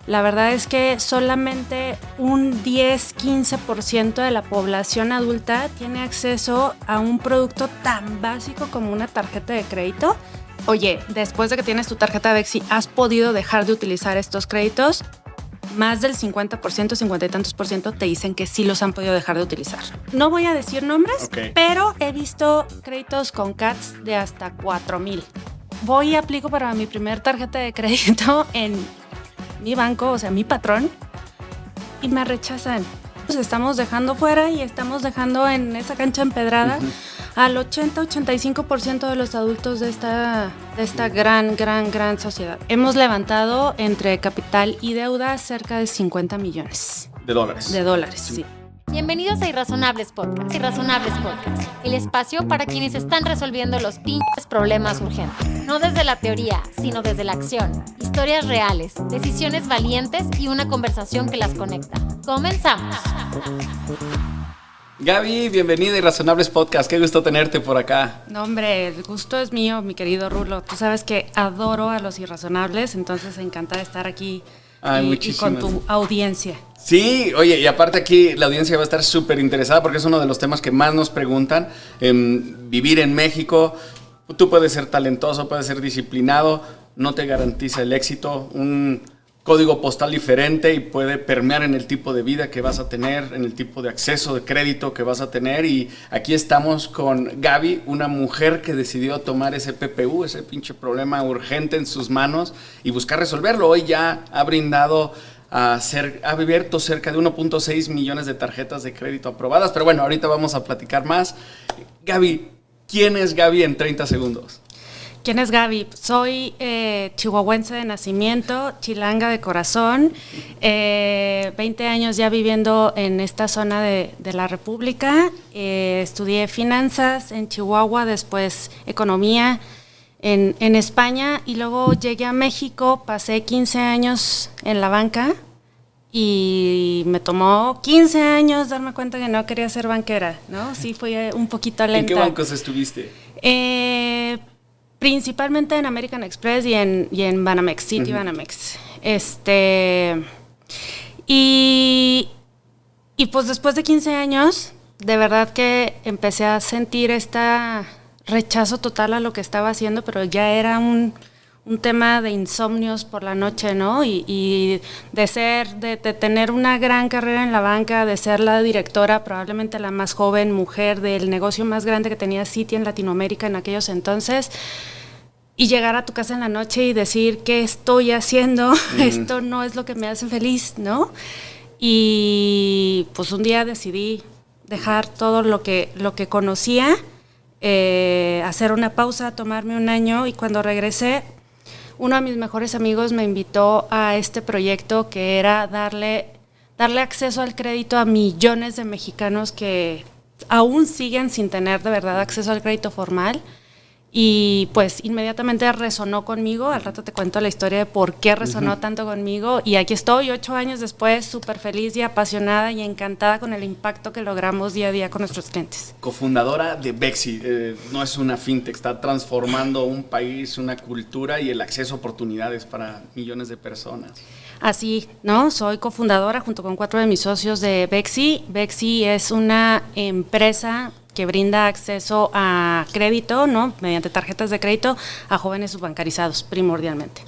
La verdad es que solamente un 10-15% de la población adulta tiene acceso a un producto tan básico como una tarjeta de crédito. Oye, después de que tienes tu tarjeta Bexi, ¿has podido dejar de utilizar estos créditos? Más del 50%, 50 y tantos por ciento te dicen que sí los han podido dejar de utilizar. No voy a decir nombres, pero he visto créditos con CATs de hasta 4,000. Voy y aplico para mi primer tarjeta de crédito en mi banco, o sea, mi patrón, y me rechazan. Nos estamos dejando fuera y estamos dejando en esa cancha empedrada al 80-85% de los adultos de esta gran sociedad. Hemos levantado entre capital y deuda cerca de 50 millones. De dólares. De dólares, sí. Bienvenidos a Irrazonables Podcast. Irrazonables Podcast, el espacio para quienes están resolviendo los pinches problemas urgentes. No desde la teoría, sino desde la acción. Historias reales, decisiones valientes y una conversación que las conecta. ¡Comenzamos! Gaby, bienvenida a Irrazonables Podcast. Qué gusto tenerte por acá. No, hombre, el gusto es mío, mi querido Rulo. Tú sabes que adoro a los irrazonables, entonces encantada de estar aquí y con tu audiencia. Sí, oye, y aparte aquí la audiencia va a estar súper interesada porque es uno de los temas que más nos preguntan. Vivir en México, tú puedes ser talentoso, puedes ser disciplinado, no te garantiza el éxito. Un código postal diferente y puede permear en el tipo de vida que vas a tener, en el tipo de acceso de crédito que vas a tener. Y aquí estamos con Gaby, una mujer que decidió tomar ese PPU, ese pinche problema urgente en sus manos y buscar resolverlo. Hoy ya ha brindado ha abierto cerca de 1.6 millones de tarjetas de crédito aprobadas. Pero bueno, ahorita vamos a platicar más. Gaby, ¿quién es Gaby en 30 segundos? ¿Quién es Gaby? Soy chihuahuense de nacimiento, chilanga de corazón, 20 años ya viviendo en esta zona de la República. Estudié finanzas en Chihuahua, después economía en España y luego llegué a México, pasé 15 años en la banca y me tomó 15 años darme cuenta que no quería ser banquera, ¿no? Sí, fui un poquito lenta. ¿En qué bancos estuviste? Principalmente en American Express y en Banamex, City Banamex. Y pues después de 15 años, de verdad que empecé a sentir rechazo total a lo que estaba haciendo, pero ya era un tema de insomnios por la noche, ¿no? Y de tener una gran carrera en la banca, de ser la directora, probablemente la más joven mujer del negocio más grande que tenía Citi en Latinoamérica en aquellos entonces, y llegar a tu casa en la noche y decir, ¿qué estoy haciendo? Esto no es lo que me hace feliz, ¿no? Y pues un día decidí dejar todo lo que conocía, hacer una pausa, tomarme un año, y cuando regresé, uno de mis mejores amigos me invitó a este proyecto que era darle acceso al crédito a millones de mexicanos que aún siguen sin tener de verdad acceso al crédito formal. Y pues inmediatamente resonó conmigo. Al rato te cuento la historia de por qué resonó tanto conmigo. Y aquí estoy 8 años después, súper feliz y apasionada y encantada con el impacto que logramos día a día con nuestros clientes. Cofundadora de Bexi, no es una fintech, está transformando un país, una cultura y el acceso a oportunidades para millones de personas. Así, ¿no? Soy cofundadora junto con 4 de mis socios de Bexi. Bexi es una empresa que brinda acceso a crédito, ¿no? Mediante tarjetas de crédito a jóvenes subbancarizados, primordialmente.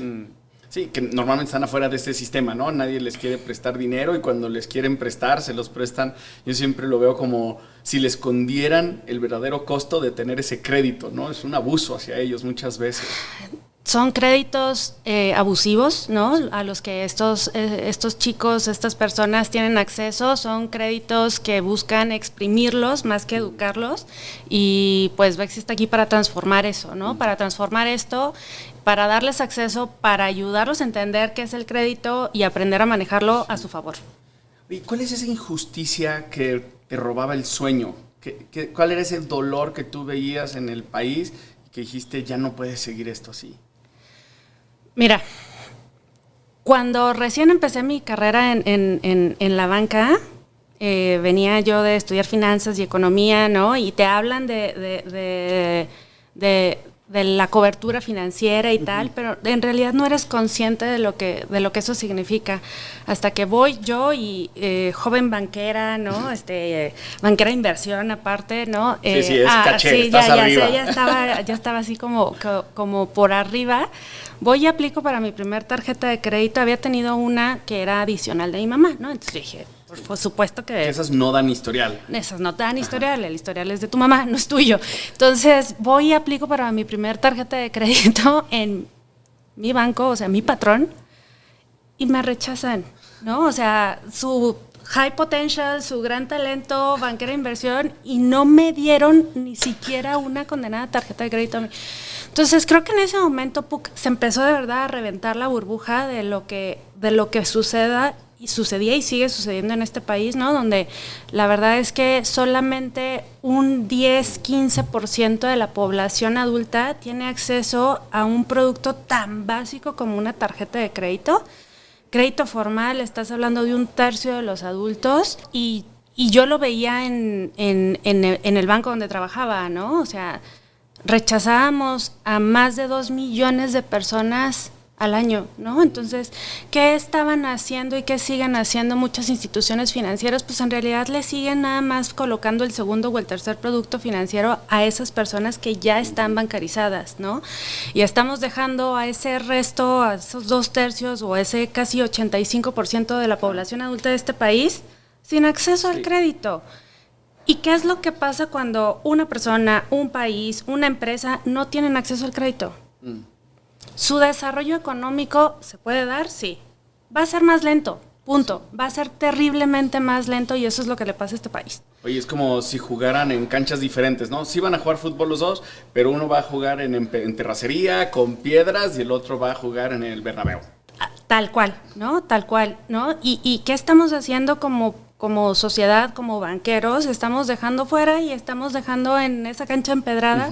Sí, que normalmente están afuera de este sistema, ¿no? Nadie les quiere prestar dinero y cuando les quieren prestar, se los prestan. Yo siempre lo veo como si les escondieran el verdadero costo de tener ese crédito, ¿no? Es un abuso hacia ellos muchas veces. Son créditos abusivos, ¿no? A los que estos chicos, estas personas tienen acceso. Son créditos que buscan exprimirlos más que educarlos. Y pues Bexi está aquí para transformar eso, ¿no? Para transformar esto, para darles acceso, para ayudarlos a entender qué es el crédito y aprender a manejarlo a su favor. ¿Y cuál es esa injusticia que te robaba el sueño? ¿Cuál era ese dolor que tú veías en el país y que dijiste, ya no puedes seguir esto así? Mira, cuando recién empecé mi carrera en la banca, venía yo de estudiar finanzas y economía, ¿no? Y te hablan de la cobertura financiera y tal, pero en realidad no eres consciente de lo que eso significa. Hasta que voy yo y joven banquera, ¿no? Banquera de inversión aparte, ¿no? Sí, es caché, estás arriba. Ya estaba así como por arriba. Voy y aplico para mi primer tarjeta de crédito. Había tenido una que era adicional de mi mamá, ¿no? Entonces dije, por supuesto que esas no dan historial. Esas no dan historial, el historial es de tu mamá, no es tuyo. Entonces voy y aplico para mi primer tarjeta de crédito en mi banco, o sea, mi patrón, y me rechazan, ¿no? O sea, su high potential, su gran talento, banquera de inversión, y no me dieron ni siquiera una condenada tarjeta de crédito a mí. Entonces creo que en ese momento se empezó de verdad a reventar la burbuja de lo que sucedía y sigue sucediendo en este país, ¿no? Donde la verdad es que solamente un 10-15% de la población adulta tiene acceso a un producto tan básico como una tarjeta de crédito. Crédito formal, estás hablando de un tercio de los adultos y yo lo veía en el banco donde trabajaba, ¿no? O sea, rechazábamos a más de 2 millones de personas al año, ¿no? Entonces, ¿qué estaban haciendo y qué siguen haciendo muchas instituciones financieras? Pues en realidad le siguen nada más colocando el segundo o el tercer producto financiero a esas personas que ya están bancarizadas, ¿no? Y estamos dejando a ese resto, a esos 2/3 o ese casi 85% de la población adulta de este país sin acceso al crédito. ¿Y qué es lo que pasa cuando una persona, un país, una empresa no tienen acceso al crédito? ¿Su desarrollo económico se puede dar? Sí. Va a ser más lento, punto. Va a ser terriblemente más lento y eso es lo que le pasa a este país. Oye, es como si jugaran en canchas diferentes, ¿no? Sí van a jugar fútbol los dos, pero uno va a jugar en terracería, con piedras, y el otro va a jugar en el Bernabéu. Tal cual, ¿no? Tal cual, ¿no? ¿Y qué estamos haciendo como sociedad, como banqueros? Estamos dejando fuera y estamos dejando en esa cancha empedrada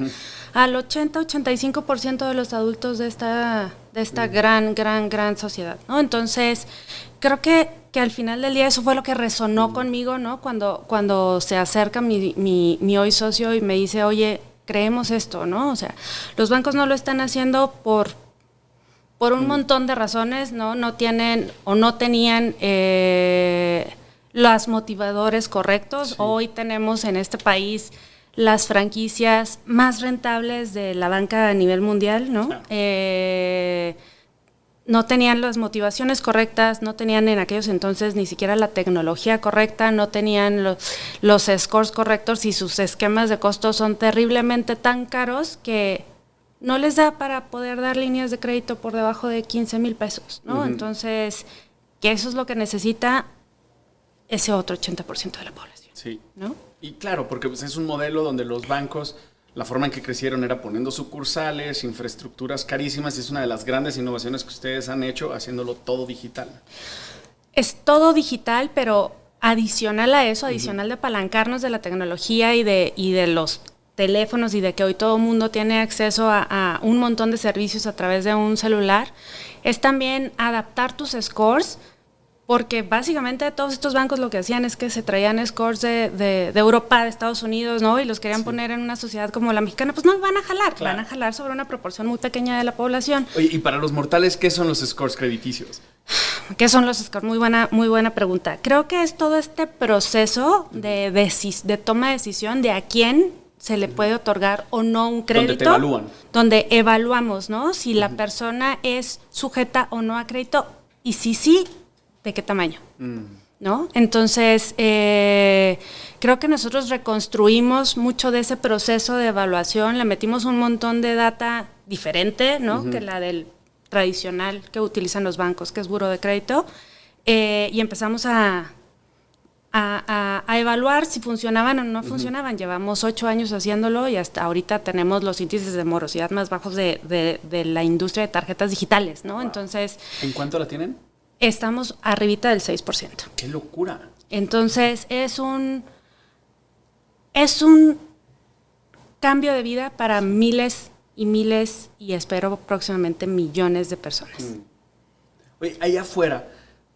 al 80-85% de los adultos de esta gran sociedad, ¿no? Entonces, creo que al final del día eso fue lo que resonó conmigo, ¿no? Cuando se acerca mi hoy socio y me dice, oye, creemos esto, ¿no? O sea, los bancos no lo están haciendo por un montón de razones, ¿no? No tienen o no tenían los motivadores correctos. Sí. Hoy tenemos en este país las franquicias más rentables de la banca a nivel mundial, ¿no? Claro. No tenían las motivaciones correctas, no tenían en aquellos entonces ni siquiera la tecnología correcta, no tenían los scores correctos y sus esquemas de costos son terriblemente tan caros que no les da para poder dar líneas de crédito por debajo de 15,000 pesos, ¿no? Entonces, que eso es lo que necesita ese otro 80% de la población. Sí. ¿No? Y claro, porque pues, es un modelo donde los bancos, la forma en que crecieron era poniendo sucursales, infraestructuras carísimas, y es una de las grandes innovaciones que ustedes han hecho, haciéndolo todo digital. Es todo digital, pero adicional a eso, adicional de apalancarnos de la tecnología y de los teléfonos y de que hoy todo el mundo tiene acceso a un montón de servicios a través de un celular, es también adaptar tus scores, porque básicamente todos estos bancos lo que hacían es que se traían scores de Europa, de Estados Unidos, ¿no? Y los querían poner en una sociedad como la mexicana, pues no van a jalar, claro. Van a jalar sobre una proporción muy pequeña de la población. Oye, y para los mortales, ¿qué son los scores crediticios? ¿Qué son los scores? Muy buena pregunta. Creo que es todo este proceso de toma de decisión de a quién se le puede otorgar o no un crédito. Donde te evalúan. Donde evaluamos, ¿no? Si la persona es sujeta o no a crédito, y si sí, ¿de qué tamaño? ¿No? Entonces, creo que nosotros reconstruimos mucho de ese proceso de evaluación, le metimos un montón de data diferente, ¿no? Que la del tradicional que utilizan los bancos, que es buro de crédito, y empezamos a evaluar si funcionaban o no funcionaban. Llevamos 8 años haciéndolo y hasta ahorita tenemos los índices de morosidad más bajos de la industria de tarjetas digitales, ¿no? Wow. Entonces, ¿en cuánto la tienen? Estamos arribita del 6%. ¡Qué locura! Entonces, es un cambio de vida para miles y espero próximamente millones de personas. Oye, allá afuera,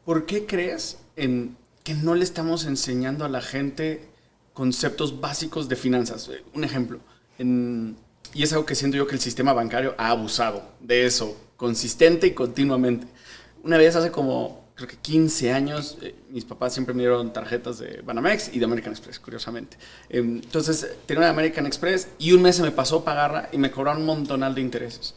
¿por qué crees que no le estamos enseñando a la gente conceptos básicos de finanzas? Un ejemplo, en Y es algo que siento yo que el sistema bancario ha abusado de eso, consistente y continuamente. Una vez hace como, creo que 15 años, mis papás siempre me dieron tarjetas de Banamex y de American Express, curiosamente. Entonces, tenía una de American Express y un mes se me pasó pagarla y me cobraron un montonal de intereses.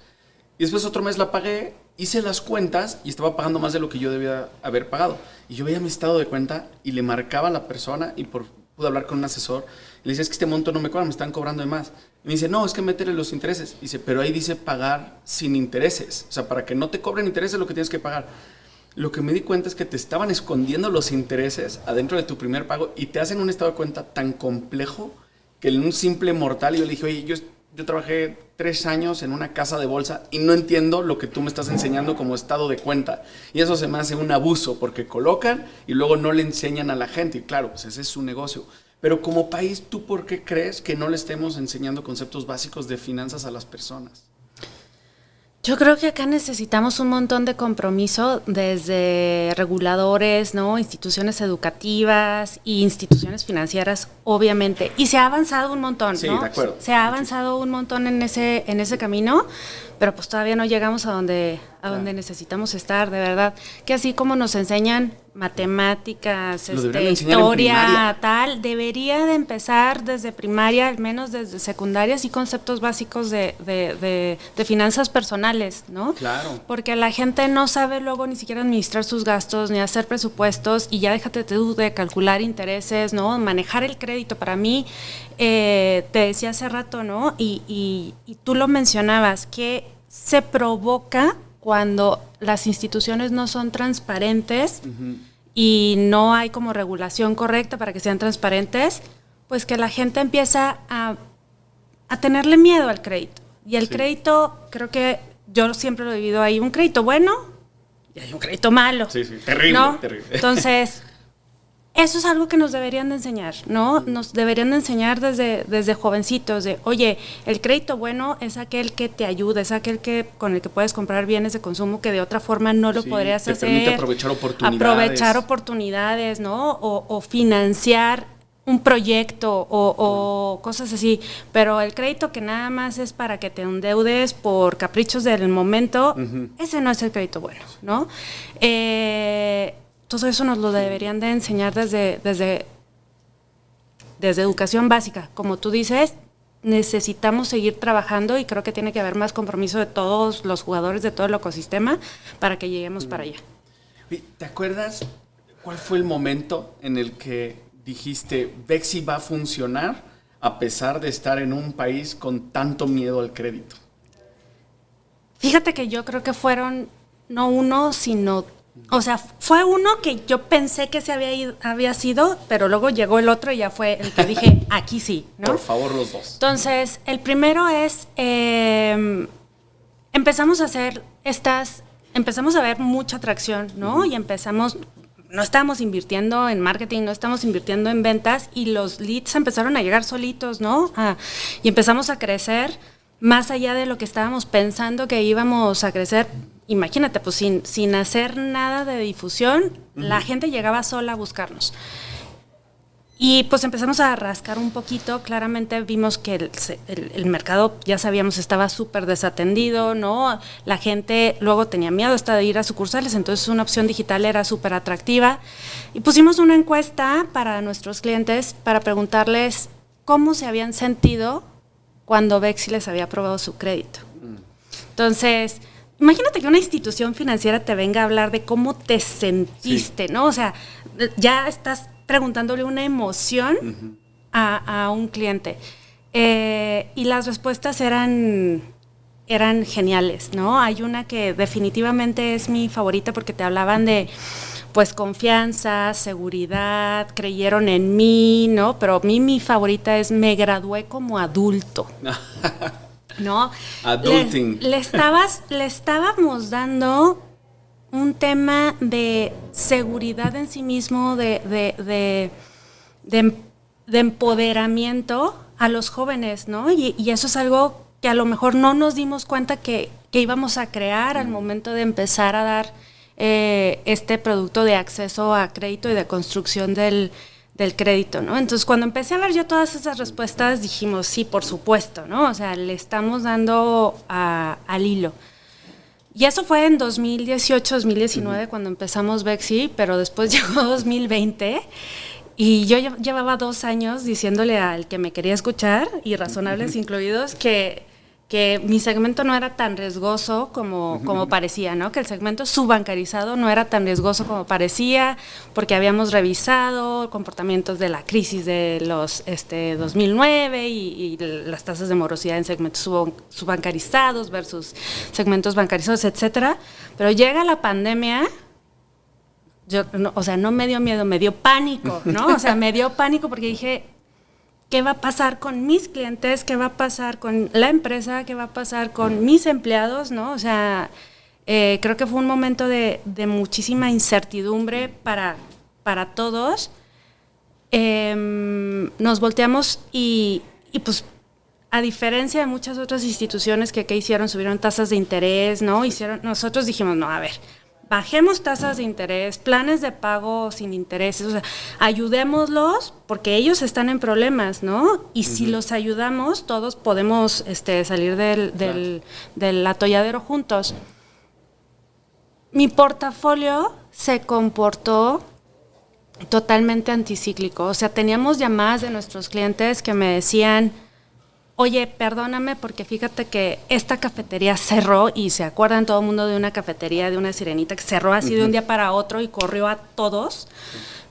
Y después otro mes la pagué, hice las cuentas y estaba pagando más de lo que yo debía haber pagado. Y yo veía mi estado de cuenta y le marcaba a la persona y pude hablar con un asesor. Y le decía, es que este monto no me cobra, me están cobrando de más. Y me dice, no, es que métele los intereses. Dice, pero ahí dice pagar sin intereses. O sea, para que no te cobren intereses es lo que tienes que pagar. Lo que me di cuenta es que te estaban escondiendo los intereses adentro de tu primer pago y te hacen un estado de cuenta tan complejo que en un simple mortal, yo le dije, oye, yo trabajé 3 años en una casa de bolsa y no entiendo lo que tú me estás enseñando como estado de cuenta. Y eso se me hace un abuso porque colocan y luego no le enseñan a la gente. Y claro, pues ese es su negocio. Pero como país, ¿tú por qué crees que no le estemos enseñando conceptos básicos de finanzas a las personas? Yo creo que acá necesitamos un montón de compromiso desde reguladores, ¿no? Instituciones educativas e instituciones financieras, obviamente. Y se ha avanzado un montón, sí, ¿no? De acuerdo. Se ha avanzado un montón en ese camino, pero pues todavía no llegamos a donde necesitamos estar, de verdad. Que así como nos enseñan matemáticas, historia, tal, debería de empezar desde primaria, al menos desde secundarias y conceptos básicos de finanzas personales, ¿no? Claro. Porque la gente no sabe luego ni siquiera administrar sus gastos, ni hacer presupuestos, y ya déjate tú de calcular intereses, ¿no? Manejar el crédito para mí, te decía hace rato, ¿no? Y tú lo mencionabas, que se provoca cuando las instituciones no son transparentes y no hay como regulación correcta para que sean transparentes, pues que la gente empieza a tenerle miedo al crédito. Y el crédito, creo que yo siempre lo he vivido ahí, un crédito bueno y hay un crédito malo. Sí, terrible, ¿no? Terrible. Entonces, eso es algo que nos deberían de enseñar, ¿no? Nos deberían de enseñar desde jovencitos, de, oye, el crédito bueno es aquel que te ayuda, es aquel con el que puedes comprar bienes de consumo que de otra forma no lo podrías hacer. Te permite aprovechar oportunidades. ¿no? O financiar un proyecto o cosas así. Pero el crédito que nada más es para que te endeudes por caprichos del momento, ese no es el crédito bueno, ¿no? Todo eso nos lo deberían de enseñar desde educación básica. Como tú dices, necesitamos seguir trabajando y creo que tiene que haber más compromiso de todos los jugadores, de todo el ecosistema, para que lleguemos para allá. ¿Te acuerdas cuál fue el momento en el que dijiste, Bexi va a funcionar a pesar de estar en un país con tanto miedo al crédito? Fíjate que yo creo que fueron no uno, sino... O sea, fue uno que yo pensé que había sido, pero luego llegó el otro y ya fue el que dije, aquí sí, ¿no? Por favor, los dos. Entonces, el primero es, empezamos a ver mucha atracción, ¿no? Y no estábamos invirtiendo en marketing, no estábamos invirtiendo en ventas y los leads empezaron a llegar solitos, ¿no? Y empezamos a crecer más allá de lo que estábamos pensando que íbamos a crecer. Imagínate, pues sin hacer nada de difusión, la gente llegaba sola a buscarnos. Y pues empezamos a rascar un poquito, claramente vimos que el mercado, ya sabíamos, estaba súper desatendido, ¿no? La gente luego tenía miedo hasta de ir a sucursales, entonces una opción digital era súper atractiva. Y pusimos una encuesta para nuestros clientes para preguntarles cómo se habían sentido cuando Bexi les había aprobado su crédito. Entonces... Imagínate que una institución financiera te venga a hablar de cómo te sentiste, ¿no? O sea, ya estás preguntándole una emoción a un cliente. Y las respuestas eran geniales, ¿no? Hay una que definitivamente es mi favorita porque te hablaban de, pues, confianza, seguridad, creyeron en mí, ¿no? Pero a mí mi favorita es, me gradué como adulto. ¿No? Adulting. Le estábamos dando un tema de seguridad en sí mismo, de empoderamiento a los jóvenes, ¿no? Y eso es algo que a lo mejor no nos dimos cuenta que íbamos a crear al momento de empezar a dar este producto de acceso a crédito y de construcción del del crédito, ¿no? Entonces, cuando empecé a ver yo todas esas respuestas, dijimos, sí, por supuesto, ¿no? O sea, le estamos dando al hilo. Y eso fue en 2018, 2019, cuando empezamos Bexi, pero después llegó 2020 y yo llevaba 2 años diciéndole al que me quería escuchar, y razonables incluidos, que mi segmento no era tan riesgoso como parecía, ¿no? Que el segmento subbancarizado no era tan riesgoso como parecía, porque habíamos revisado comportamientos de la crisis de los 2009 y las tasas de morosidad en segmentos subbancarizados versus segmentos bancarizados, etcétera. Pero llega la pandemia. No me dio miedo, me dio pánico, ¿no? O sea, me dio pánico porque dije, ¿qué va a pasar con mis clientes? ¿Qué va a pasar con la empresa? ¿Qué va a pasar con mis empleados? ¿No? O sea, creo que fue un momento de muchísima incertidumbre para todos. Nos volteamos y pues, a diferencia de muchas otras instituciones que hicieron, subieron tasas de interés, ¿no? Nosotros dijimos, no, a ver, bajemos tasas de interés, planes de pago sin intereses, o sea, ayudémoslos porque ellos están en problemas, ¿no? Y si los ayudamos, todos podemos salir del atolladero juntos. Mi portafolio se comportó totalmente anticíclico, o sea, teníamos llamadas de nuestros clientes que me decían, oye, perdóname porque fíjate que esta cafetería cerró, y se acuerdan todo el mundo de una cafetería, de una Sirenita que cerró así de un día para otro y corrió a todos,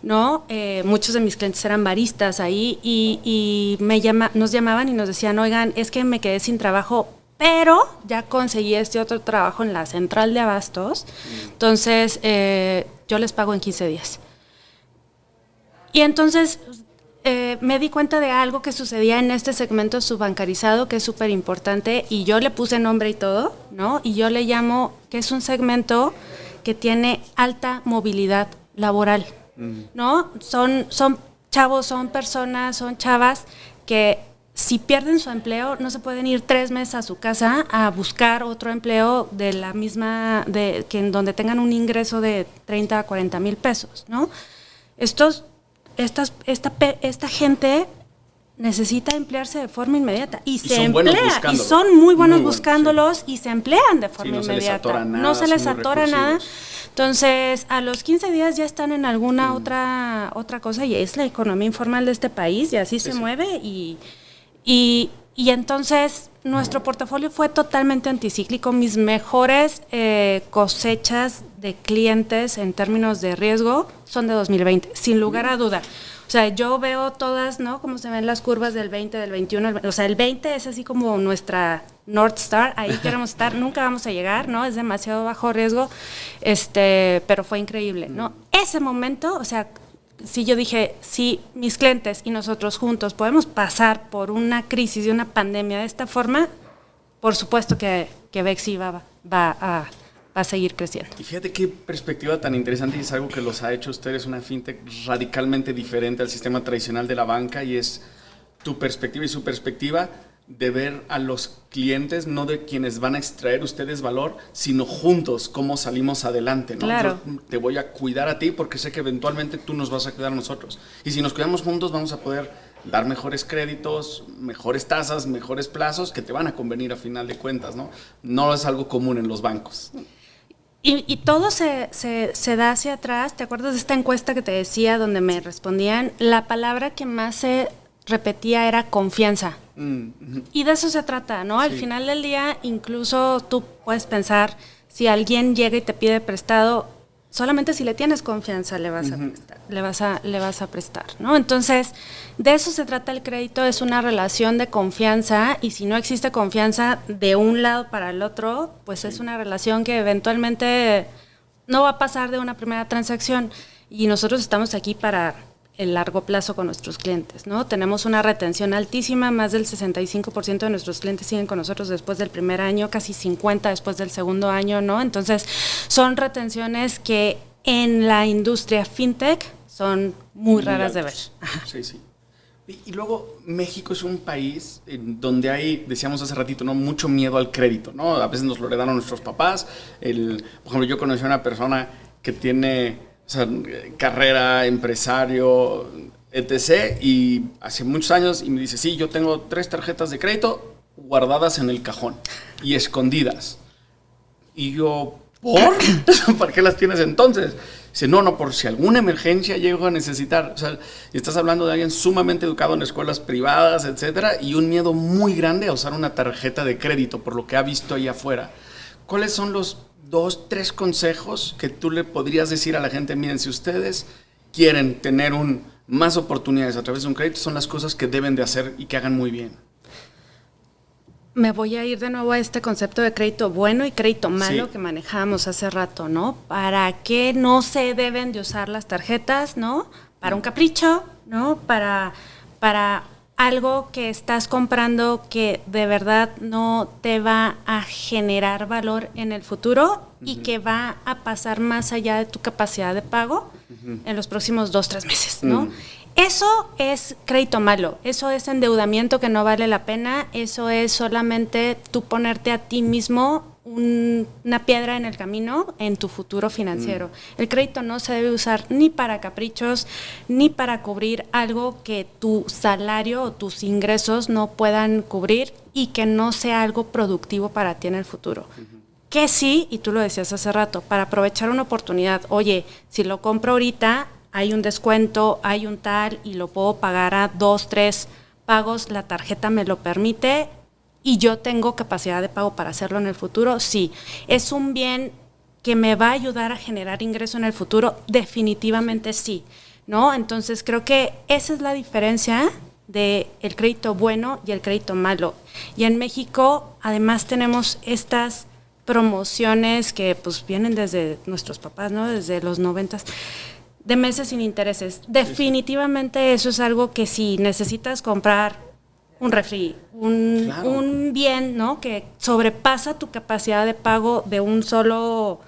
¿no? Muchos de mis clientes eran baristas ahí y nos llamaban y nos decían, oigan, es que me quedé sin trabajo, pero ya conseguí este otro trabajo en la central de abastos, entonces yo les pago en 15 días. Y entonces me di cuenta de algo que sucedía en este segmento subbancarizado, que es súper importante, y yo le puse nombre y todo, ¿no? Y yo le llamo que es un segmento que tiene alta movilidad laboral, ¿no? Son chavos, son personas, son chavas que si pierden su empleo no se pueden ir 3 meses a su casa a buscar otro empleo de la misma, en donde tengan un ingreso de 30 a 40 mil pesos, ¿no? Esta gente necesita emplearse de forma inmediata y se emplea, y son muy buenos buscándolos, sí. Y se emplean de forma inmediata. No se les atora nada. Entonces, a los 15 días ya están en alguna otra cosa, y es la economía informal de este país, y así se mueve, y entonces nuestro portafolio fue totalmente anticíclico. Mis mejores cosechas de clientes en términos de riesgo son de 2020, sin lugar a duda. O sea, yo veo todas, ¿no? Como se ven las curvas del 20, del 21, o sea, el 20 es así como nuestra North Star, ahí queremos estar, nunca vamos a llegar, ¿no? Es demasiado bajo riesgo, pero fue increíble, ¿no? Ese momento, o sea, sí, yo dije, si mis clientes y nosotros juntos podemos pasar por una crisis y una pandemia de esta forma, por supuesto que Bexi va a seguir creciendo. Y fíjate qué perspectiva tan interesante, y es algo que los ha hecho ustedes una fintech radicalmente diferente al sistema tradicional de la banca, y es tu perspectiva y su perspectiva de ver a los clientes, no de quienes van a extraer ustedes valor, sino juntos cómo salimos adelante, ¿no? Claro. Yo te voy a cuidar a ti porque sé que eventualmente tú nos vas a cuidar a nosotros. Y si nos cuidamos juntos vamos a poder dar mejores créditos, mejores tasas, mejores plazos que te van a convenir a final de cuentas, ¿no? No es algo común en los bancos. Y todo se da hacia atrás. ¿Te acuerdas de esta encuesta que te decía donde me respondían? La palabra que más se repetía era confianza. Y de eso se trata, ¿no? Al final del día, incluso tú puedes pensar, si alguien llega y te pide prestado, solamente si le tienes confianza le vas a prestar, ¿no? Entonces, de eso se trata el crédito, es una relación de confianza, y si no existe confianza de un lado para el otro, pues es una relación que eventualmente no va a pasar de una primera transacción, y nosotros estamos aquí para el largo plazo con nuestros clientes, ¿no? Tenemos una retención altísima, más del 65% de nuestros clientes siguen con nosotros después del primer año, casi 50% después del segundo año, ¿no? Entonces, son retenciones que en la industria fintech son muy raras de ver. Sí, sí. Y luego, México es un país en donde hay, decíamos hace ratito, ¿no? Mucho miedo al crédito, ¿no? A veces nos lo heredaron nuestros papás. Por ejemplo, yo conocí a una persona que tiene, o sea, carrera, empresario, etc. Y hace muchos años, y me dice, sí, yo tengo 3 tarjetas de crédito guardadas en el cajón y escondidas. Y yo, ¿por? ¿Para qué las tienes entonces? Dice, no, por si alguna emergencia llego a necesitar. O sea, estás hablando de alguien sumamente educado en escuelas privadas, etcétera, y un miedo muy grande a usar una tarjeta de crédito, por lo que ha visto ahí afuera. ¿Cuáles son los 2, 3 consejos que tú le podrías decir a la gente? Miren, si ustedes quieren tener más oportunidades a través de un crédito, son las cosas que deben de hacer y que hagan muy bien. Me voy a ir de nuevo a este concepto de crédito bueno y crédito malo, sí, que manejábamos hace rato, ¿no? ¿Para qué no se deben de usar las tarjetas, ¿no? Para un capricho, ¿no? Para algo que estás comprando que de verdad no te va a generar valor en el futuro y que va a pasar más allá de tu capacidad de pago en los próximos 2-3 meses, ¿no? Eso es crédito malo, eso es endeudamiento que no vale la pena, eso es solamente tú ponerte a ti mismo una piedra en el camino en tu futuro financiero. El crédito no se debe usar ni para caprichos, ni para cubrir algo que tu salario o tus ingresos no puedan cubrir y que no sea algo productivo para ti en el futuro. Que sí, y tú lo decías hace rato, para aprovechar una oportunidad, oye, si lo compro ahorita, hay un descuento, hay un tal, y lo puedo pagar a 2-3 pagos, la tarjeta me lo permite, y yo tengo capacidad de pago para hacerlo en el futuro, sí. ¿Es un bien que me va a ayudar a generar ingreso en el futuro? Definitivamente sí, ¿no? Entonces creo que esa es la diferencia del crédito bueno y el crédito malo. Y en México, además, tenemos estas promociones que pues vienen desde nuestros papás, ¿no? Desde los 90s, de meses sin intereses. Definitivamente eso es algo que si necesitas comprar un refri, un bien, ¿no? Que sobrepasa tu capacidad de pago de un solo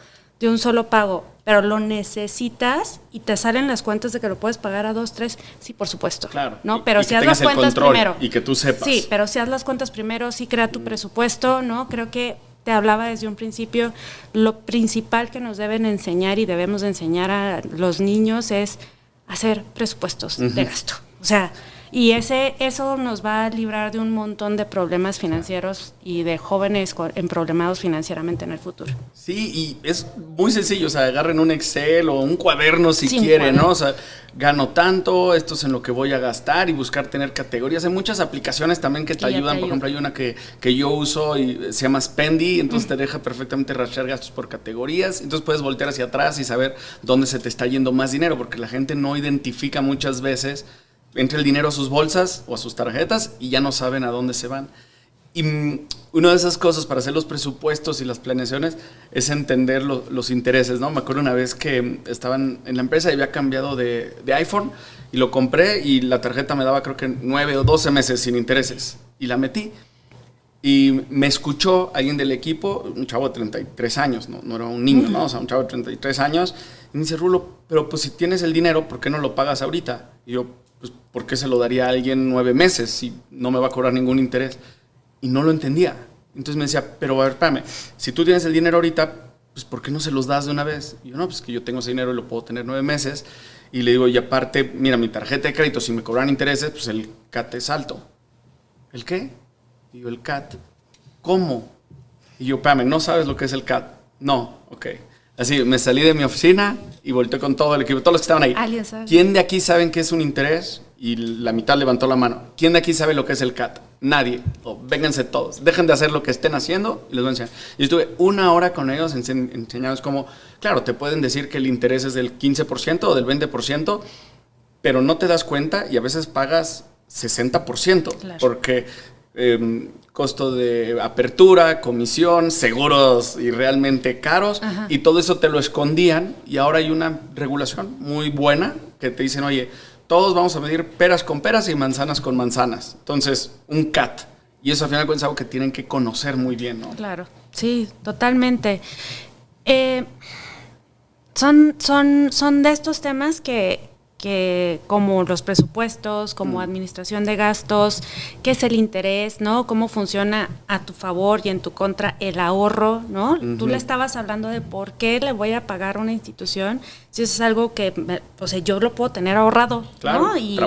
pago, pero lo necesitas y te salen las cuentas de que lo puedes pagar a 2-3, sí, por supuesto. Claro. ¿no? Pero y si haz las cuentas primero. Y que tú sepas. Sí, pero si haz las cuentas primero, sí crea tu presupuesto, ¿no? Creo que te hablaba desde un principio, lo principal que nos deben enseñar y debemos de enseñar a los niños es hacer presupuestos de gasto. O sea, y eso nos va a librar de un montón de problemas financieros y de jóvenes emproblemados financieramente en el futuro. Sí, y es muy sencillo, o sea, agarren un Excel o un cuaderno si Sin quieren, cuaderno. ¿no? O sea, gano tanto, esto es en lo que voy a gastar y buscar tener categorías. Hay muchas aplicaciones también que te ayudan, por ejemplo, hay una que yo uso y se llama Spendy, entonces te deja perfectamente rastrear gastos por categorías, entonces puedes voltear hacia atrás y saber dónde se te está yendo más dinero, porque la gente no identifica muchas veces, entra el dinero a sus bolsas o a sus tarjetas y ya no saben a dónde se van. Y una de esas cosas para hacer los presupuestos y las planeaciones es entender los intereses, ¿no? Me acuerdo una vez que estaban en la empresa y había cambiado de iPhone y lo compré y la tarjeta me daba creo que 9 o 12 meses sin intereses y la metí. Y me escuchó alguien del equipo, un chavo de 33 años, no era un niño, ¿no? O sea, un chavo de 33 años. Y me dice, Rulo, pero pues si tienes el dinero, ¿por qué no lo pagas ahorita? Y yo, pues, ¿por qué se lo daría a alguien 9 meses si no me va a cobrar ningún interés? Y no lo entendía. Entonces me decía, pero a ver, espérame, si tú tienes el dinero ahorita, pues ¿por qué no se los das de una vez? Y yo, no, pues que yo tengo ese dinero y lo puedo tener 9 meses. Y le digo, y aparte, mira, mi tarjeta de crédito, si me cobran intereses, pues el CAT es alto. ¿El qué? Y yo, el CAT. ¿Cómo? Y yo, espérame, ¿no sabes lo que es el CAT? No, ok. Así, me salí de mi oficina y volteé con todo el equipo, todos los que estaban ahí. ¿Alguien sabe? ¿Quién de aquí saben qué es un interés? Y la mitad levantó la mano. ¿Quién de aquí sabe lo que es el CAT? Nadie. Vénganse todos. Dejen de hacer lo que estén haciendo y les voy a enseñar. Y estuve 1 hora con ellos enseñándoles cómo, claro, te pueden decir que el interés es del 15% o del 20%, pero no te das cuenta y a veces pagas 60%. Claro. Porque costo de apertura, comisión, seguros y realmente caros. Ajá. Y todo eso te lo escondían y ahora hay una regulación muy buena que te dicen, oye, todos vamos a medir peras con peras y manzanas con manzanas. Entonces, un CAT. Y eso al final es algo que tienen que conocer muy bien, ¿no? Claro, sí, totalmente. Son de estos temas que que como los presupuestos, como administración de gastos, qué es el interés, ¿no? Cómo funciona a tu favor y en tu contra el ahorro, ¿no? Tú le estabas hablando de por qué le voy a pagar a una institución si eso es algo que, o sea, yo lo puedo tener ahorrado, claro, ¿no? Y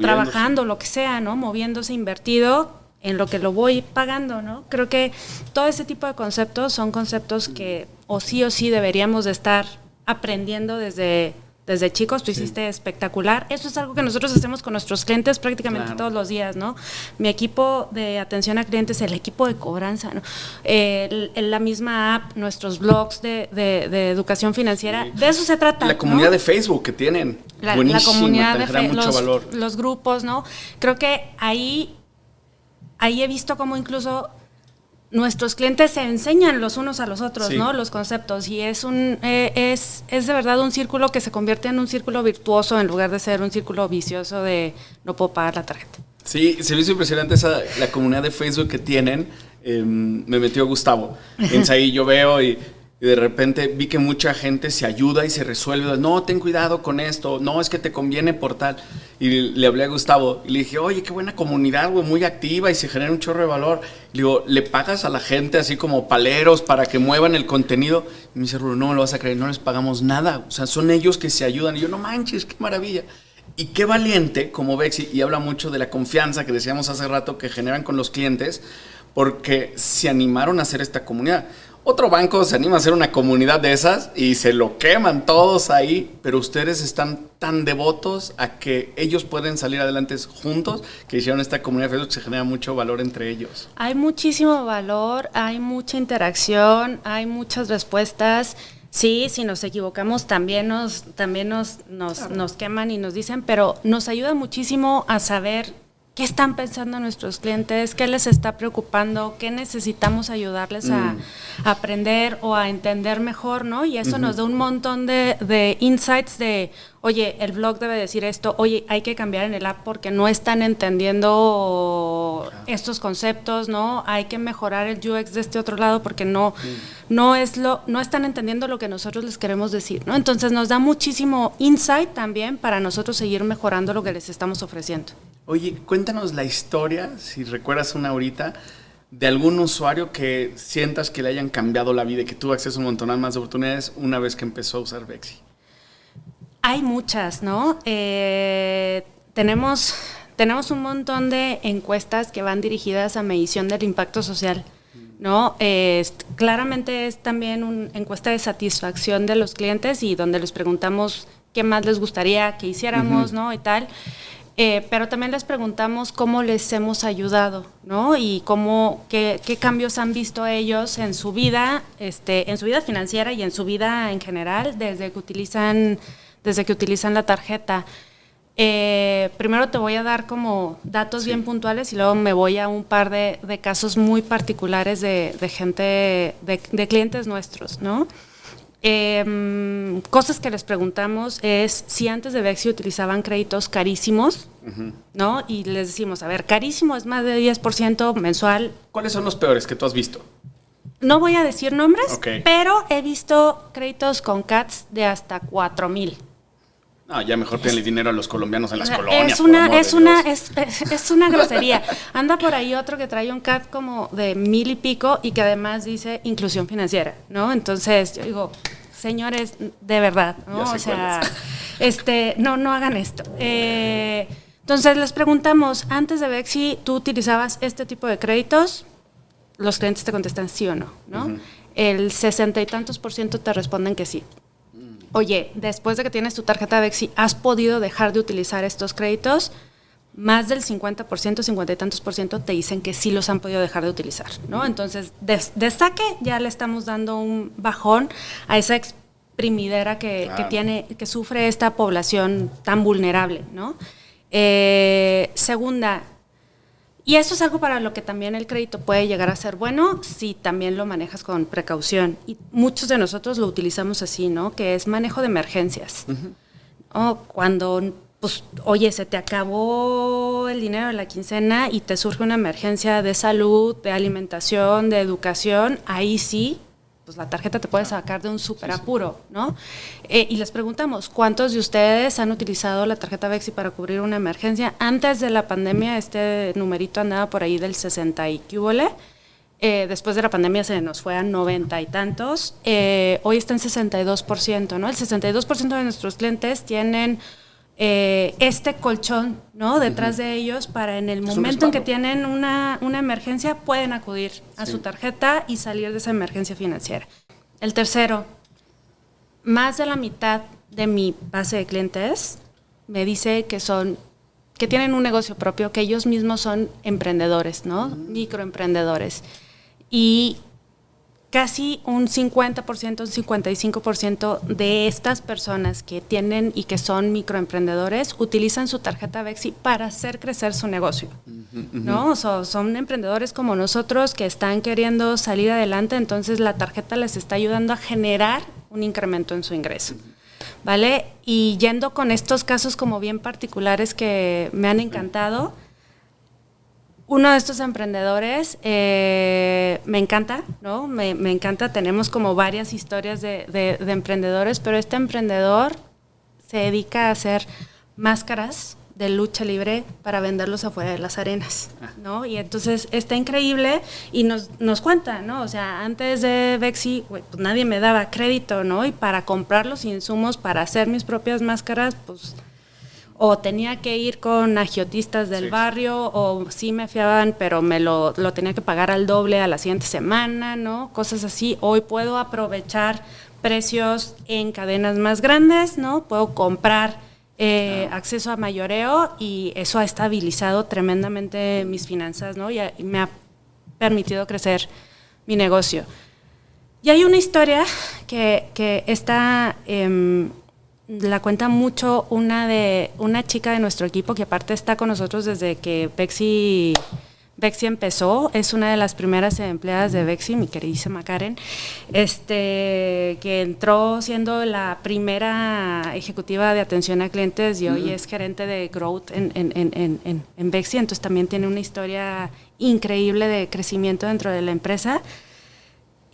trabajando, lo que sea, ¿no? Moviéndose, invertido en lo que lo voy pagando, ¿no? Creo que todo ese tipo de conceptos son conceptos que o sí deberíamos de estar aprendiendo desde chicos. Tú hiciste espectacular. Eso es algo que nosotros hacemos con nuestros clientes prácticamente todos los días, ¿no? Mi equipo de atención a clientes, el equipo de cobranza, ¿no? La misma app, nuestros blogs de educación financiera, de eso se trata. La comunidad, ¿no?, de Facebook que tienen. La comunidad de Facebook, los grupos, ¿no? Creo que ahí he visto cómo incluso nuestros clientes se enseñan los unos a los otros, ¿no? Los conceptos, y es de verdad un círculo que se convierte en un círculo virtuoso en lugar de ser un círculo vicioso de no puedo pagar la tarjeta. Sí, se me hizo impresionante la comunidad de Facebook que tienen. Me metió Gustavo. Entonces ahí yo veo y de repente vi que mucha gente se ayuda y se resuelve. No, ten cuidado con esto. No, es que te conviene por tal. Y le hablé a Gustavo y le dije, oye, qué buena comunidad, güey, muy activa y se genera un chorro de valor. Le digo, ¿le pagas a la gente así como paleros para que muevan el contenido? Y me dice, Rulo, no me lo vas a creer, no les pagamos nada. O sea, son ellos que se ayudan. Y yo, no manches, qué maravilla. Y qué valiente como Bexy, y habla mucho de la confianza que decíamos hace rato que generan con los clientes, porque se animaron a hacer esta comunidad. Otro banco se anima a hacer una comunidad de esas y se lo queman todos ahí, pero ustedes están tan devotos a que ellos pueden salir adelante juntos que hicieron esta comunidad de Facebook que se genera mucho valor entre ellos. Hay muchísimo valor, hay mucha interacción, hay muchas respuestas. Sí, si nos equivocamos también nos queman y nos dicen, pero nos ayuda muchísimo a saber qué están pensando nuestros clientes, qué les está preocupando, qué necesitamos ayudarles a aprender o a entender mejor, ¿no? Y eso nos da un montón de insights de, oye, el blog debe decir esto, oye, hay que cambiar en el app porque no están entendiendo estos conceptos, ¿no? Hay que mejorar el UX de este otro lado porque no están entendiendo lo que nosotros les queremos decir, ¿no? Entonces nos da muchísimo insight también para nosotros seguir mejorando lo que les estamos ofreciendo. Oye, cuéntanos la historia, si recuerdas una ahorita, de algún usuario que sientas que le hayan cambiado la vida y que tuvo acceso a un montón más de oportunidades una vez que empezó a usar Bexy. Hay muchas, ¿no? Tenemos un montón de encuestas que van dirigidas a medición del impacto social, ¿no? Claramente es también una encuesta de satisfacción de los clientes y donde les preguntamos qué más les gustaría que hiciéramos, ¿no? Y tal. Pero también les preguntamos cómo les hemos ayudado, ¿no? Y qué cambios han visto ellos en su vida financiera y en su vida en general desde que utilizan la tarjeta. Primero te voy a dar como datos bien puntuales y luego me voy a un par de casos muy particulares de gente, de clientes nuestros, ¿no? Cosas que les preguntamos es si antes de Bexy utilizaban créditos carísimos, ¿no? Y les decimos, a ver, carísimo es más de 10% mensual. ¿Cuáles son los peores que tú has visto? No voy a decir nombres, pero he visto créditos con CATs de hasta 4,000. No, ya mejor denle dinero a los colombianos en las colonias. Es una grosería. Anda por ahí otro que trae un CAT como de 1,000 y pico y que además dice inclusión financiera, ¿no? Entonces yo digo, señores, de verdad, ¿no? O sea, no hagan esto. Entonces les preguntamos, antes de Bexy, ¿tú utilizabas este tipo de créditos? Los clientes te contestan sí o no, ¿no? El 60 y tantos % te responden que sí. Oye, después de que tienes tu tarjeta Bexy, ¿has podido dejar de utilizar estos créditos? Más del 50%, 50 y tantos % te dicen que sí los han podido dejar de utilizar, ¿no? Entonces, de saque ya le estamos dando un bajón a esa exprimidera que sufre esta población tan vulnerable, ¿no? Segunda, y eso es algo para lo que también el crédito puede llegar a ser bueno si también lo manejas con precaución. Y muchos de nosotros lo utilizamos así, ¿no? Que es manejo de emergencias. Cuando, pues, oye, se te acabó el dinero de la quincena y te surge una emergencia de salud, de alimentación, de educación, ahí sí pues la tarjeta te puede sacar de un súper apuro, ¿no? Y les preguntamos, ¿cuántos de ustedes han utilizado la tarjeta Bexi para cubrir una emergencia? Antes de la pandemia, este numerito andaba por ahí del 60 y qué hubole. Después de la pandemia se nos fue a 90 y tantos. Hoy está en 62%, ¿no? El 62% de nuestros clientes tienen este colchón, ¿no? Detrás de ellos para en el momento en que tienen una emergencia pueden acudir a su tarjeta y salir de esa emergencia financiera. El tercero, más de la mitad de mi base de clientes me dice que tienen un negocio propio, que ellos mismos son emprendedores, ¿no? Microemprendedores. Y casi un 50%, un 55% de estas personas que tienen y que son microemprendedores utilizan su tarjeta Bexi para hacer crecer su negocio, ¿no? Son emprendedores como nosotros que están queriendo salir adelante, entonces la tarjeta les está ayudando a generar un incremento en su ingreso, ¿vale? Y yendo con estos casos como bien particulares que me han encantado, uno de estos emprendedores me encanta, ¿no? Me encanta, tenemos como varias historias de emprendedores, pero este emprendedor se dedica a hacer máscaras de lucha libre para venderlos afuera de las arenas, ¿no? Y entonces está increíble y nos cuenta, ¿no? O sea, antes de Bexi, pues nadie me daba crédito, ¿no? Y para comprar los insumos para hacer mis propias máscaras, pues o tenía que ir con agiotistas del barrio, o sí me fiaban, pero me lo tenía que pagar al doble a la siguiente semana, ¿no? Cosas así. Hoy puedo aprovechar precios en cadenas más grandes, ¿no? Puedo comprar acceso a mayoreo y eso ha estabilizado tremendamente mis finanzas, ¿no? Y me ha permitido crecer mi negocio. Y hay una historia que está... la cuenta mucho una chica de nuestro equipo que aparte está con nosotros desde que Bexi empezó, es una de las primeras empleadas de Bexi, mi queridísima Karen, que entró siendo la primera ejecutiva de atención a clientes y hoy es gerente de Growth en Bexi, entonces también tiene una historia increíble de crecimiento dentro de la empresa.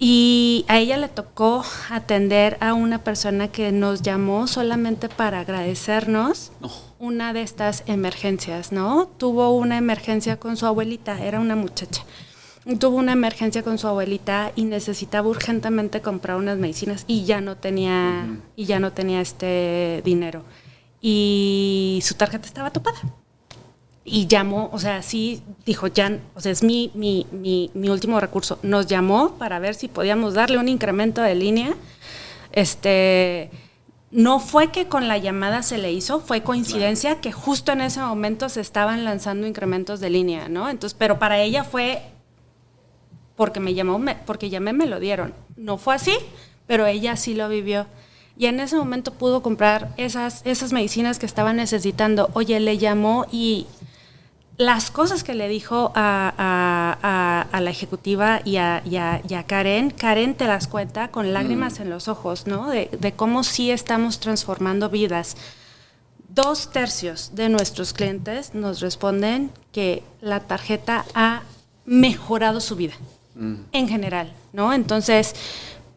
Y a ella le tocó atender a una persona que nos llamó solamente para agradecernos una de estas emergencias, ¿no? Tuvo una emergencia con su abuelita, era una muchacha. Tuvo una emergencia con su abuelita y necesitaba urgentemente comprar unas medicinas y ya no tenía dinero. Y su tarjeta estaba topada. Y llamó, o sea, sí, dijo, ya, o sea, es mi último recurso. Nos llamó para ver si podíamos darle un incremento de línea. No fue que con la llamada se le hizo, fue coincidencia que justo en ese momento se estaban lanzando incrementos de línea, ¿no? Entonces, pero para ella fue porque porque llamé, me lo dieron. No fue así, pero ella sí lo vivió. Y en ese momento pudo comprar esas medicinas que estaba necesitando. Oye, le llamó y las cosas que le dijo a la ejecutiva y a Karen te las cuenta con lágrimas en los ojos, ¿no? De cómo sí estamos transformando vidas. 2/3 de nuestros clientes nos responden que la tarjeta ha mejorado su vida, en general, ¿no? Entonces,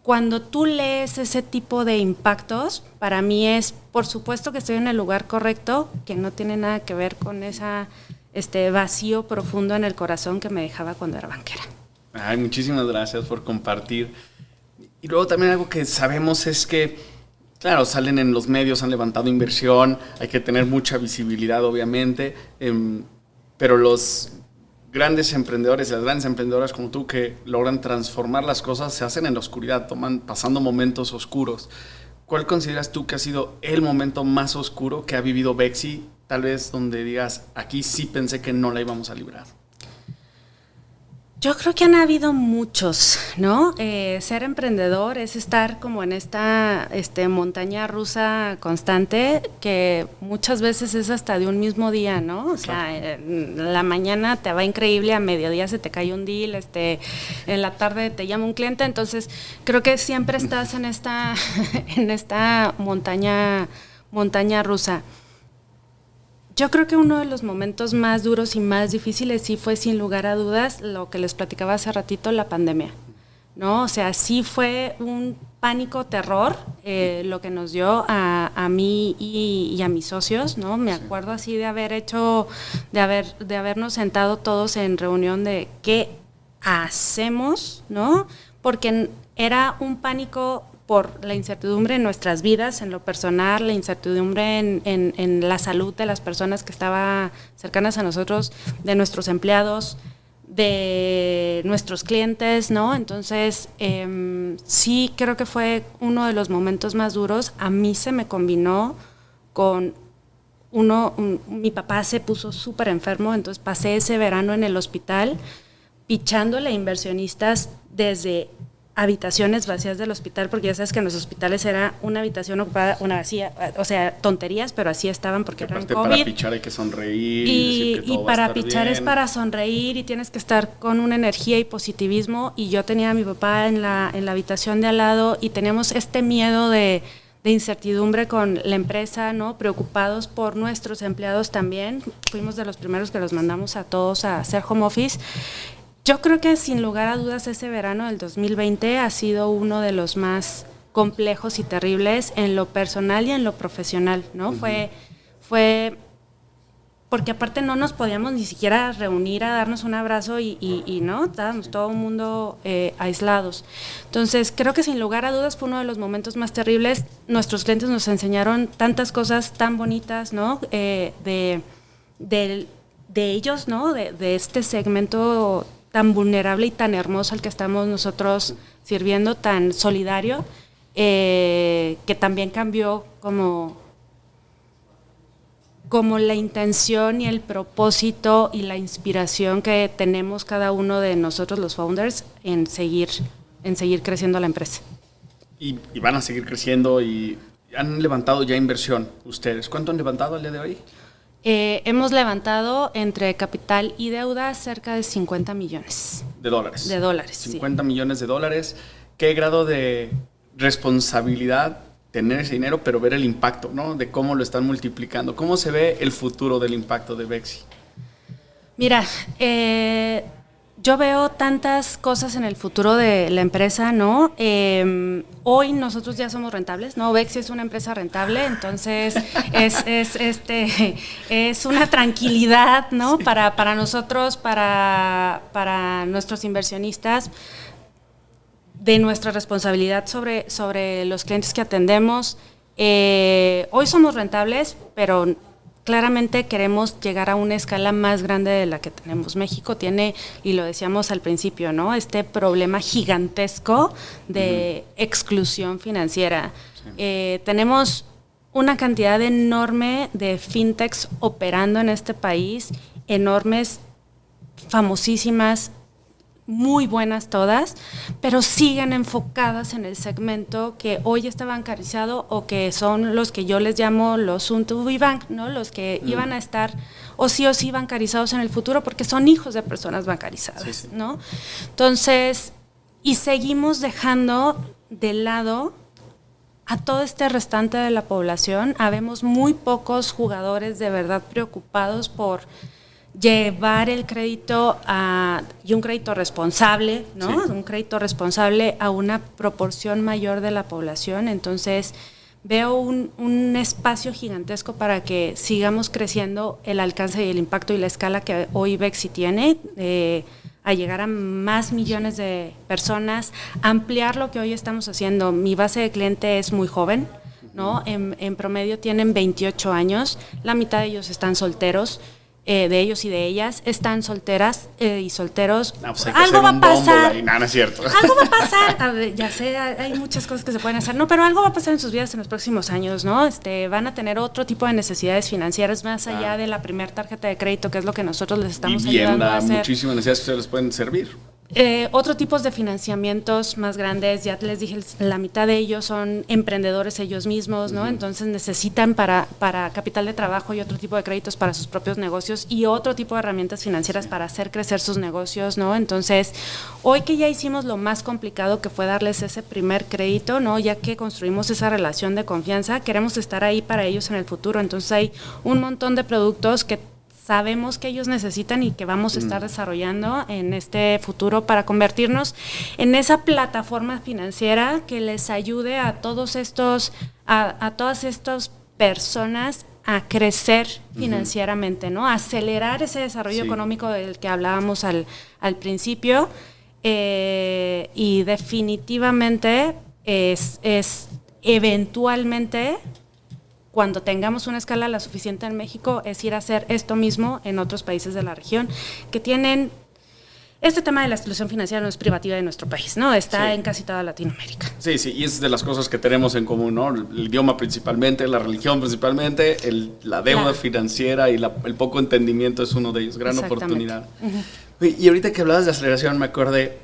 cuando tú lees ese tipo de impactos, para mí es, por supuesto que estoy en el lugar correcto, que no tiene nada que ver con ese vacío profundo en el corazón que me dejaba cuando era banquera. Ay, muchísimas gracias por compartir. Y luego también algo que sabemos es que, claro, salen en los medios, han levantado inversión, hay que tener mucha visibilidad, obviamente, pero los grandes emprendedores, las grandes emprendedoras como tú que logran transformar las cosas, se hacen en la oscuridad, pasando momentos oscuros. ¿Cuál consideras tú que ha sido el momento más oscuro que ha vivido Bexi? Tal vez donde digas, aquí sí pensé que no la íbamos a librar. Yo creo que han habido muchos, ¿no? Ser emprendedor es estar como en esta montaña rusa constante que muchas veces es hasta de un mismo día, ¿no? O sea, la mañana te va increíble, a mediodía se te cae un deal, en la tarde te llama un cliente, entonces creo que siempre estás en esta montaña rusa. Yo creo que uno de los momentos más duros y más difíciles sí fue sin lugar a dudas lo que les platicaba hace ratito, la pandemia, ¿no? O sea, sí fue un pánico, terror, lo que nos dio a mí y a mis socios, ¿no? Me acuerdo así de habernos sentado todos en reunión de qué hacemos, ¿no? Porque era un pánico por la incertidumbre en nuestras vidas, en lo personal, la incertidumbre en la salud de las personas que estaban cercanas a nosotros, de nuestros empleados, de nuestros clientes, ¿no? Entonces, sí creo que fue uno de los momentos más duros. A mí se me combinó con mi papá se puso súper enfermo, entonces pasé ese verano en el hospital pichándole a inversionistas desde habitaciones vacías del hospital, porque ya sabes que en los hospitales era una habitación ocupada, una vacía, o sea, tonterías, pero así estaban porque eran COVID. Para pichar hay que sonreír y decir que todo para va a estar pichar bien. es para sonreír y tienes que estar con una energía y positivismo, y yo tenía a mi papá en la habitación de al lado y teníamos este miedo de incertidumbre con la empresa, ¿no? Preocupados por nuestros empleados también. Fuimos de los primeros que los mandamos a todos a hacer home office. Yo creo que sin lugar a dudas ese verano del 2020 ha sido uno de los más complejos y terribles en lo personal y en lo profesional, ¿no? Uh-huh. Fue porque aparte no nos podíamos ni siquiera reunir a darnos un abrazo y no, estábamos todo el mundo aislados. Entonces creo que sin lugar a dudas fue uno de los momentos más terribles. Nuestros clientes nos enseñaron tantas cosas tan bonitas, ¿no? De ellos, ¿no? De este segmento tan vulnerable y tan hermoso al que estamos nosotros sirviendo, tan solidario, que también cambió como la intención y el propósito y la inspiración que tenemos cada uno de nosotros los founders en seguir creciendo la empresa. Y van a seguir creciendo y han levantado ya inversión ustedes. ¿Cuánto han levantado al día de hoy? Hemos levantado entre capital y deuda cerca de 50 millones. ¿De dólares? De dólares, 50 sí. millones de dólares. ¿Qué grado de responsabilidad tener ese dinero, pero ver el impacto, ¿no? De cómo lo están multiplicando? ¿Cómo se ve el futuro del impacto de Bexi? Mira, yo veo tantas cosas en el futuro de la empresa, ¿no? Hoy nosotros ya somos rentables, ¿no? Bexi es una empresa rentable, entonces es una tranquilidad, ¿no? Sí. Para nosotros, para nuestros inversionistas, de nuestra responsabilidad sobre los clientes que atendemos. Hoy somos rentables, pero claramente queremos llegar a una escala más grande de la que tenemos. México tiene, y lo decíamos al principio, ¿no? Este problema gigantesco de exclusión financiera. Sí. Tenemos una cantidad enorme de fintechs operando en este país, enormes, famosísimas, muy buenas todas, pero siguen enfocadas en el segmento que hoy está bancarizado o que son los que yo les llamo los soon to be bank, ¿no? Los que iban a estar o sí bancarizados en el futuro porque son hijos de personas bancarizadas, sí, sí. ¿no? Entonces, y seguimos dejando de lado a todo este restante de la población. Habemos muy pocos jugadores de verdad preocupados por llevar el crédito y un crédito responsable, ¿no? Sí. Un crédito responsable a una proporción mayor de la población. Entonces, veo un espacio gigantesco para que sigamos creciendo el alcance y el impacto y la escala que hoy Bexi tiene, a llegar a más millones de personas, ampliar lo que hoy estamos haciendo. Mi base de cliente es muy joven, ¿no? En promedio tienen 28 años, la mitad de ellos están solteros. De ellos y de ellas, están solteras y solteros. No, pues algo va a pasar. No, no es cierto. Algo va a pasar. A ver, ya sé, hay muchas cosas que se pueden hacer, no, pero algo va a pasar en sus vidas en los próximos años, ¿no? Van a tener otro tipo de necesidades financieras más allá de la primera tarjeta de crédito, que es lo que nosotros les estamos ayudando a hacer. Muchísimas necesidades que ustedes les pueden servir. Otro tipos de financiamientos más grandes, ya les dije, la mitad de ellos son emprendedores ellos mismos, ¿no? Uh-huh. Entonces necesitan para capital de trabajo y otro tipo de créditos para sus propios negocios y otro tipo de herramientas financieras para hacer crecer sus negocios, ¿no? Entonces, hoy que ya hicimos lo más complicado que fue darles ese primer crédito, ¿no? Ya que construimos esa relación de confianza, queremos estar ahí para ellos en el futuro. Entonces hay un montón de productos que sabemos que ellos necesitan y que vamos a estar desarrollando en este futuro para convertirnos en esa plataforma financiera que les ayude a todas estas personas a crecer financieramente, ¿no? Acelerar ese desarrollo económico del que hablábamos al principio, y definitivamente es eventualmente, cuando tengamos una escala la suficiente en México, es ir a hacer esto mismo en otros países de la región que tienen. Este tema de la exclusión financiera no es privativa de nuestro país, ¿no? Está en casi toda Latinoamérica. Sí, y es de las cosas que tenemos en común, ¿no? El idioma principalmente, la religión principalmente, la deuda financiera y el poco entendimiento es uno de ellos. Gran oportunidad. Y ahorita que hablabas de aceleración, me acordé,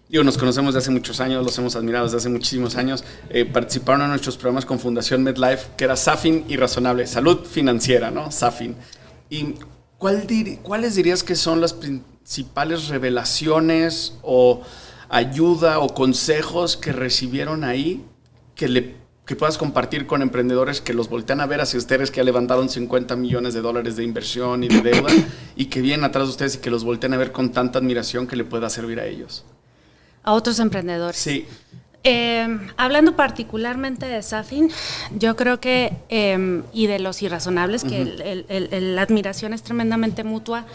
nos conocemos desde hace muchos años, los hemos admirado desde hace muchísimos años. Participaron en nuestros programas con Fundación MedLife, que era Safin y Razonable, salud financiera, ¿no? Safin. ¿Y cuáles dirías que son las principales revelaciones o ayuda o consejos que recibieron ahí que puedas compartir con emprendedores que los voltean a ver hacia ustedes, que ya levantaron $50 millones de inversión y de deuda y que vienen atrás de ustedes y que los voltean a ver con tanta admiración que le pueda servir a ellos? A otros emprendedores. Sí. Hablando particularmente de Safin, yo creo que, y de los irrazonables, que la admiración es tremendamente mutua,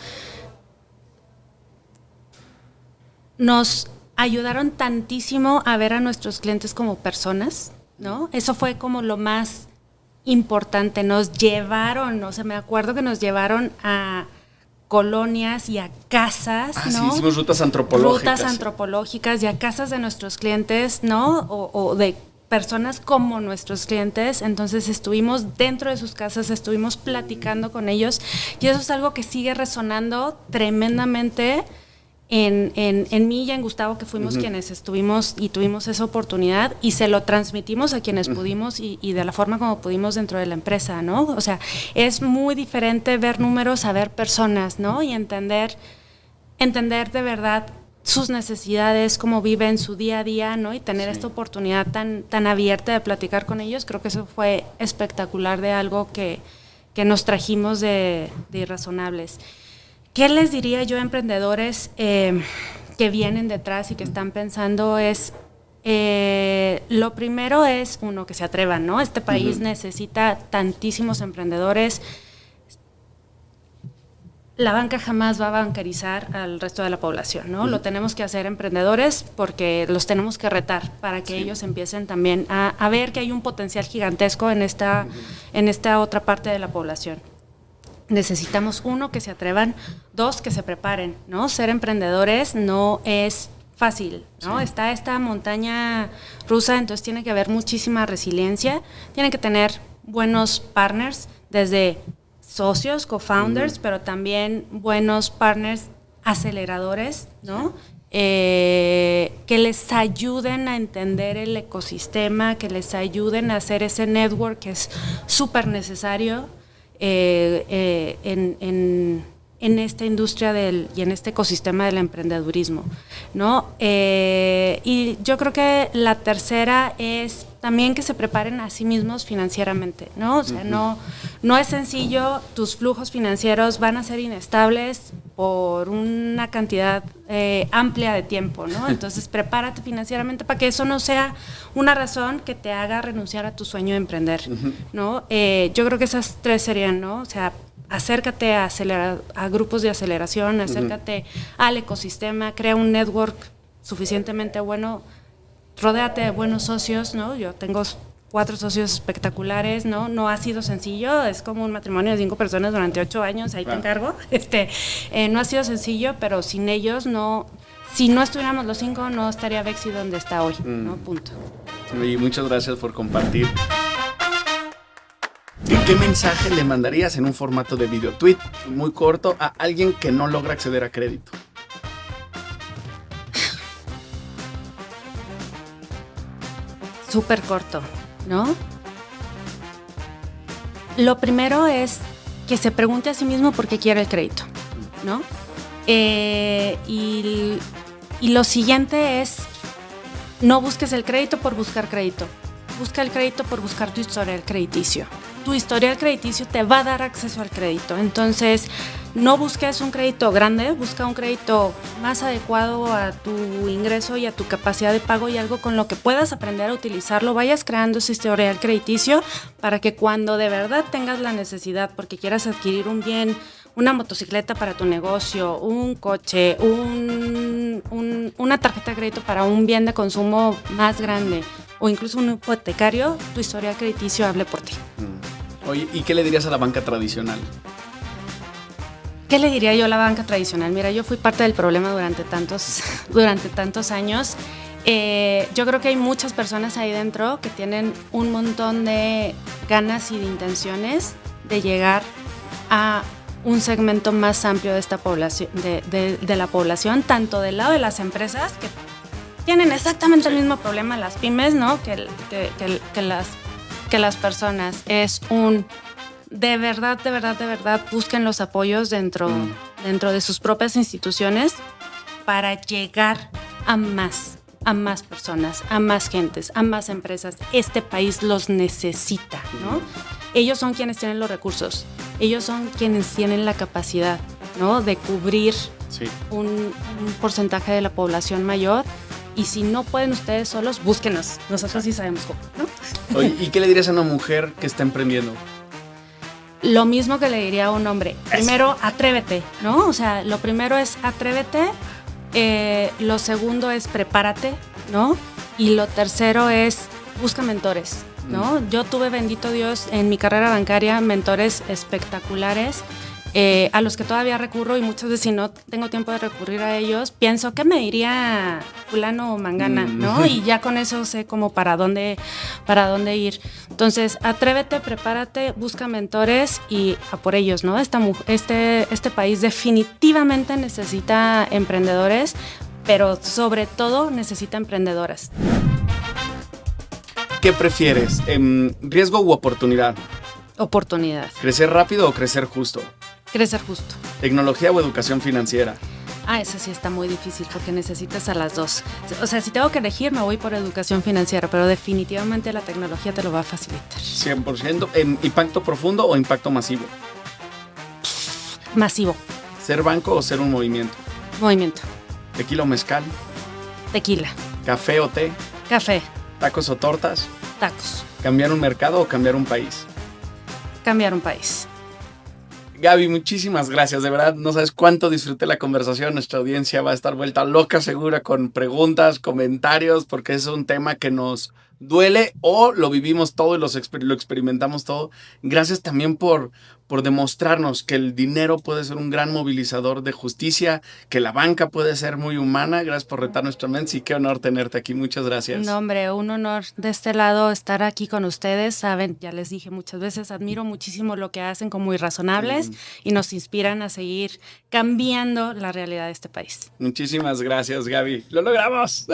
nos ayudaron tantísimo a ver a nuestros clientes como personas, ¿no? Eso fue como lo más importante. Nos llevaron, me acuerdo que nos llevaron a colonias y a casas, ¿no? Sí, hicimos rutas antropológicas y a casas de nuestros clientes, ¿no? O de personas como nuestros clientes. Entonces estuvimos dentro de sus casas, estuvimos platicando con ellos y eso es algo que sigue resonando tremendamente en mí y en Gustavo, que fuimos quienes estuvimos y tuvimos esa oportunidad y se lo transmitimos a quienes pudimos y de la forma como pudimos dentro de la empresa, ¿no? O sea, es muy diferente ver números a ver personas, ¿no? Y entender de verdad sus necesidades, cómo viven su día a día, ¿no? Y tener esta oportunidad tan abierta de platicar con ellos, creo que eso fue espectacular, de algo que nos trajimos de Irrazonables. ¿Qué les diría yo a emprendedores que vienen detrás y que están pensando? Lo primero es, uno, que se atrevan, ¿no? Este país necesita tantísimos emprendedores. La banca jamás va a bancarizar al resto de la población, ¿no? Lo tenemos que hacer emprendedores porque los tenemos que retar para que ellos empiecen también a ver que hay un potencial gigantesco en esta otra parte de la población. Necesitamos, uno, que se atrevan, dos, que se preparen, ¿no? Ser emprendedores no es fácil, ¿no? Está esta montaña rusa, entonces tiene que haber muchísima resiliencia, tienen que tener buenos partners, desde socios, co-founders, pero también buenos partners aceleradores, ¿no? Que les ayuden a entender el ecosistema, que les ayuden a hacer ese network que es súper necesario en esta industria y en este ecosistema del emprendedurismo, ¿no? Y yo creo que la tercera es también que se preparen a sí mismos financieramente, ¿no? O sea, no es sencillo, tus flujos financieros van a ser inestables por una cantidad amplia de tiempo, ¿no? Entonces, prepárate financieramente para que eso no sea una razón que te haga renunciar a tu sueño de emprender, ¿no? Yo creo que esas tres serían, ¿no? O sea, acércate a grupos de aceleración, acércate al ecosistema, crea un network suficientemente bueno, rodéate de buenos socios, ¿no? Yo tengo 4 socios espectaculares, ¿no? No ha sido sencillo, es como un matrimonio de 5 personas durante 8 años, ahí te encargo. No ha sido sencillo, pero sin ellos no, si no estuviéramos los 5, no estaría Bexi donde está hoy, ¿no? Punto. Y muchas gracias por compartir. ¿Qué mensaje le mandarías en un formato de video tweet muy corto a alguien que no logra acceder a crédito? Súper corto, ¿no? Lo primero es que se pregunte a sí mismo por qué quiere el crédito, ¿no? Y lo siguiente es, no busques el crédito por buscar crédito. Busca el crédito por buscar tu historial crediticio, tu historial crediticio te va a dar acceso al crédito. Entonces, no busques un crédito grande, busca un crédito más adecuado a tu ingreso y a tu capacidad de pago y algo con lo que puedas aprender a utilizarlo. Vayas creando ese historial crediticio para que cuando de verdad tengas la necesidad, porque quieras adquirir un bien, una motocicleta para tu negocio, un coche, una tarjeta de crédito para un bien de consumo más grande o incluso un hipotecario, tu historial crediticio hable por ti. Oye, ¿y qué le dirías a la banca tradicional? ¿Qué le diría yo a la banca tradicional? Mira, yo fui parte del problema durante tantos años. Yo creo que hay muchas personas ahí dentro que tienen un montón de ganas y de intenciones de llegar a un segmento más amplio de esta población, de la población, tanto del lado de las empresas que tienen exactamente el mismo problema, las pymes, ¿no? que las personas. Es de verdad, busquen los apoyos dentro de sus propias instituciones para llegar a más personas, a más gentes, a más empresas. Este país los necesita, ¿no? Ellos son quienes tienen los recursos, ellos son quienes tienen la capacidad, ¿no? De cubrir un porcentaje de la población mayor. Y si no pueden ustedes solos, búsquenos. Nosotros sí sabemos cómo, ¿no? Oye, ¿y qué le dirías a una mujer que está emprendiendo? Lo mismo que le diría a un hombre. Primero, atrévete, ¿no? O sea, lo primero es atrévete. Lo segundo es prepárate, ¿no? Y lo tercero es busca mentores, ¿no? Yo tuve, bendito Dios, en mi carrera bancaria, mentores espectaculares. A los que todavía recurro y muchas veces si no tengo tiempo de recurrir a ellos, pienso, ¿qué me diría fulano o mangana? ¿No? Y ya con eso sé como para dónde ir. Entonces, atrévete, prepárate, busca mentores y a por ellos, ¿no? Este país definitivamente necesita emprendedores, pero sobre todo necesita emprendedoras. ¿Qué prefieres? ¿Riesgo u oportunidad? Oportunidad. ¿Crecer rápido o crecer justo? Crecer justo. ¿Tecnología o educación financiera? Eso sí está muy difícil porque necesitas a las dos. O sea, si tengo que elegir, me voy por educación financiera, pero definitivamente la tecnología te lo va a facilitar. 100%. ¿Impacto profundo o impacto masivo? Masivo. ¿Ser banco o ser un movimiento? Movimiento. ¿Tequila o mezcal? Tequila. ¿Café o té? Café. ¿Tacos o tortas? Tacos. ¿Cambiar un mercado o cambiar un país? Cambiar un país. Gaby, muchísimas gracias. De verdad, no sabes cuánto disfruté la conversación. Nuestra audiencia va a estar vuelta loca, segura, con preguntas, comentarios, porque es un tema que nos duele o lo vivimos todo y lo experimentamos todo. Gracias también por demostrarnos que el dinero puede ser un gran movilizador de justicia, que la banca puede ser muy humana. Gracias por retar nuestra mente y qué honor tenerte aquí. Muchas gracias. No, hombre, un honor de este lado estar aquí con ustedes. Saben, ya les dije muchas veces, admiro muchísimo lo que hacen como Irrazonables y nos inspiran a seguir cambiando la realidad de este país. Muchísimas gracias, Gaby. ¡Lo logramos!